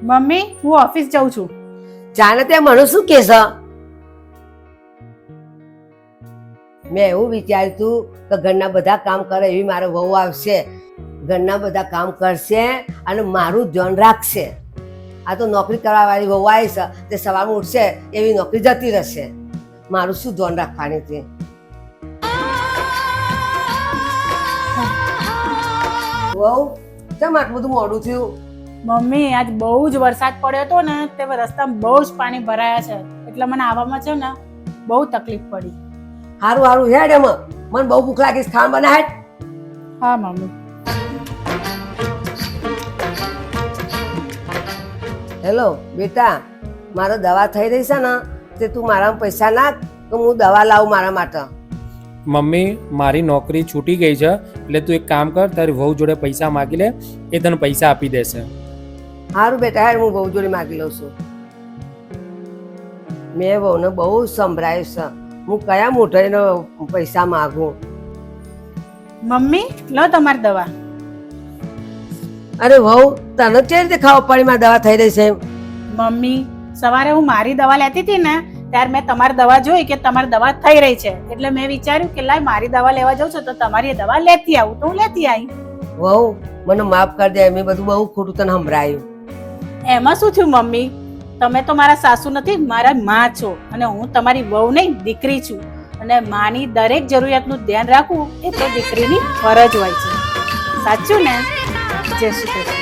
Mummy હું office જાઉં છું. જાને તે મને શું કહેશ? મેં એવું વિચાર્યું હતું કે ઘરના બધા કામ કરે એવી મારો વહુ આવશે, ઘરના બધા કામ કરશે અને મારું ધ્યાન રાખશે. આ તો નોકરી કરવા વાળી વહુ આવી છે, તે સવારમાં ઉઠશે એવી નોકરી જતી રહેશે. મારું શું ધ્યાન રાખવાની હતી? વહુ કેમ આટલું બધું મોડું થયું? મમ્મી આજ બહુ જ વરસાદ પડ્યો હતો ને, તે રસ્તામાં બહુ જ પાણી ભરાયા છે, એટલે મને આવવામાં છે ને બહુ તકલીફ પડી. હારું હારું હેડ, એમાં મને બહુ ભૂખ લાગી છે, ખાવાનું બના હેડ. હા મમ્મી. હેલો બેટા, મારો દવા થઈ રહી છે ને, તે તું મારા પૈસા નાખ તો હું દવા લાવું મારા માટે. મમ્મી મારી નોકરી છૂટી ગઈ છે, એટલે તું એક કામ કર, તારી વહુ જોડે પૈસા માગી લે, એ તને પૈસા આપી દેશે. સારું બેટા હેડ, હું વહુ જોડે માગી લઉં છું. મેં વહુને બહુ સંભળાયું છે, હું કયા મોઢાઈને પૈસા માગું? મમ્મી લો તમારી દવા. અરે વહુ, તને કેવી રીતે ખબર પડી મારી દવા થઈ રહી છે એમ? મમ્મી સવારે હું મારી દવા લેતી હતી ને, ત્યારે મેં તમારી દવા જોઈ કે તમારી દવા થઈ રહી છે, એટલે મેં વિચાર્યું કે લાય મારી દવા લેવા જાઉં છું તો તમારી દવા લેતી આવું, તો હું લેતી આવી. વહુ મને માફ કરી દે, મેં બધું બહુ ખોટું તને સંભળાયું. એમાં શું થયું મમ્મી? તમે તો મારા સાસુ નથી, મારા માં છો, અને હું તમારી વહુ નહીં દીકરી છું, અને માની દરેક જરૂરિયાતનું ધ્યાન રાખવું એ તો દીકરીની ફરજ હોય છે. સાચું ને? જય શ્રી કૃષ્ણ.